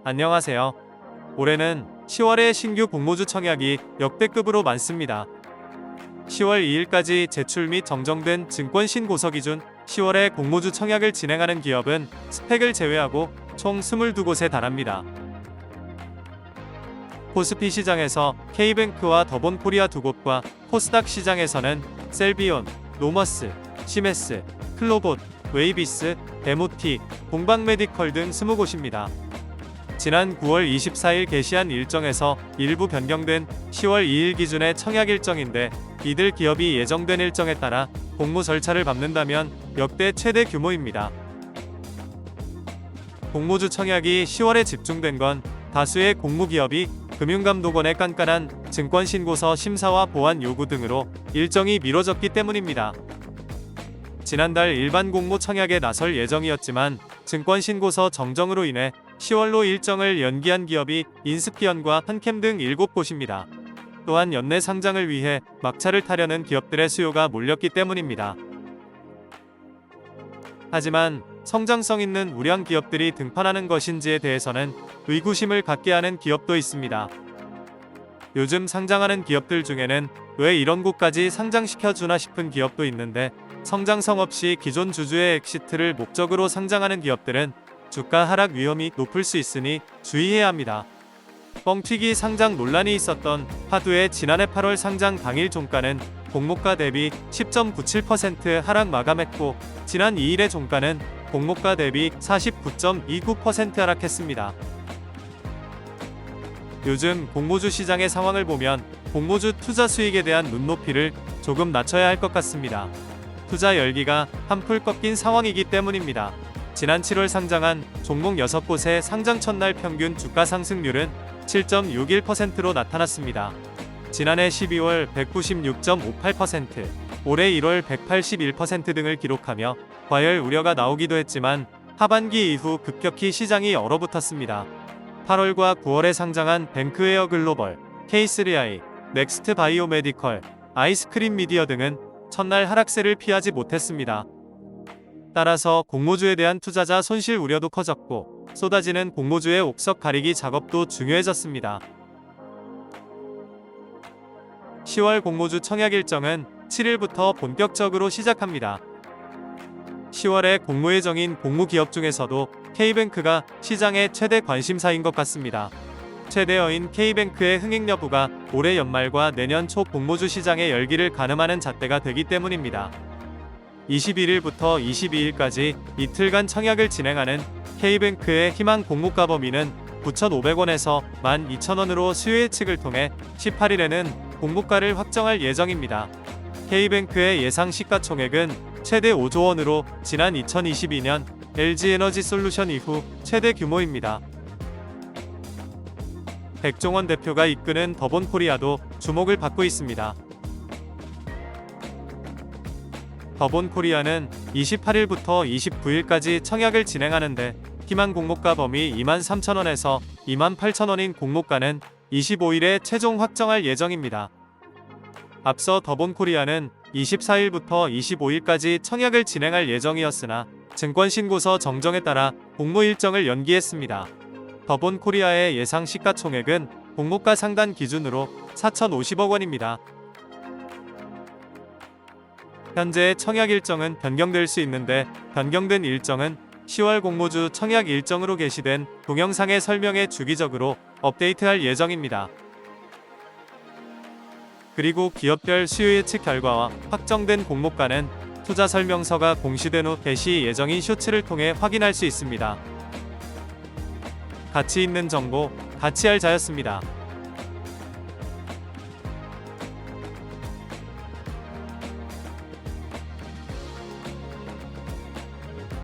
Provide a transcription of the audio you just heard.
안녕하세요. 올해는 10월에 신규 공모주 청약이 역대급으로 많습니다. 10월 2일까지 제출 및 정정된 증권 신고서 기준 10월에 공모주 청약을 진행하는 기업은 스펙을 제외하고 총 22곳에 달합니다. 코스피 시장에서 K뱅크와 더본코리아 2곳과 코스닥 시장에서는 셀비온, 노머스, 시메스, 클로봇, 웨이비스, 데모티, 공방메디컬 등 20곳입니다. 지난 9월 24일 개시한 일정에서 일부 변경된 10월 2일 기준의 청약 일정인데 이들 기업이 예정된 일정에 따라 공모 절차를 밟는다면 역대 최대 규모입니다. 공모주 청약이 10월에 집중된 건 다수의 공모기업이 금융감독원의 깐깐한 증권신고서 심사와 보안 요구 등으로 일정이 미뤄졌기 때문입니다. 지난달 일반 공모 청약에 나설 예정이었지만 증권신고서 정정으로 인해 10월로 일정을 연기한 기업이 인스피언과 한캠 등 7곳입니다. 또한 연내 상장을 위해 막차를 타려는 기업들의 수요가 몰렸기 때문입니다. 하지만 성장성 있는 우량 기업들이 등판하는 것인지에 대해서는 의구심을 갖게 하는 기업도 있습니다. 요즘 상장하는 기업들 중에는 왜 이런 곳까지 상장시켜주나 싶은 기업도 있는데 성장성 없이 기존 주주의 엑시트를 목적으로 상장하는 기업들은 주가 하락 위험이 높을 수 있으니 주의해야 합니다. 뻥튀기 상장 논란이 있었던 화두의 지난해 8월 상장 당일 종가는 공모가 대비 10.97% 하락 마감했고 지난 2일의 종가는 공모가 대비 49.29% 하락했습니다. 요즘 공모주 시장의 상황을 보면 공모주 투자 수익에 대한 눈높이를 조금 낮춰야 할 것 같습니다. 투자 열기가 한풀 꺾인 상황이기 때문입니다. 지난 7월 상장한 종목 6곳의 상장 첫날 평균 주가 상승률은 7.61%로 나타났습니다. 지난해 12월 196.58%, 올해 1월 181% 등을 기록하며 과열 우려가 나오기도 했지만 하반기 이후 급격히 시장이 얼어붙었습니다. 8월과 9월에 상장한 뱅크웨어 글로벌, K3i, 넥스트 바이오메디컬, 아이스크림 미디어 등은 첫날 하락세를 피하지 못했습니다. 따라서 공모주에 대한 투자자 손실 우려도 커졌고 쏟아지는 공모주의 옥석 가리기 작업도 중요해졌습니다. 10월 공모주 청약 일정은 7일부터 본격적으로 시작합니다. 10월에 공모 예정인 공모기업 중에서도 K뱅크가 시장의 최대 관심사인 것 같습니다. 최대어인 K뱅크의 흥행 여부가 올해 연말과 내년 초 공모주 시장의 열기를 가늠하는 잣대가 되기 때문입니다. 21일부터 22일까지 이틀간 청약을 진행하는 K뱅크의 희망 공모가 범위는 9,500원에서 12,000원으로 수요 예측을 통해 18일에는 공모가를 확정할 예정입니다. K뱅크의 예상 시가총액은 최대 5조 원으로 지난 2022년 LG에너지솔루션 이후 최대 규모입니다. 백종원 대표가 이끄는 더본코리아도 주목을 받고 있습니다. 더본코리아는 28일부터 29일까지 청약을 진행하는데 희망 공모가 범위 23,000원에서 28,000원인 공모가는 25일에 최종 확정할 예정입니다. 앞서 더본코리아는 24일부터 25일까지 청약을 진행할 예정이었으나 증권신고서 정정에 따라 공모 일정을 연기했습니다. 더본코리아의 예상 시가총액은 공모가 상단 기준으로 4,050억 원입니다. 현재 청약 일정은 변경될 수 있는데 변경된 일정은 10월 공모주 청약 일정으로 게시된 동영상의 설명에 주기적으로 업데이트할 예정입니다. 그리고 기업별 수요 예측 결과와 확정된 공모가는 투자 설명서가 공시된 후 게시 예정인 쇼츠를 통해 확인할 수 있습니다. 가치 있는 정보, 가치알 자였습니다.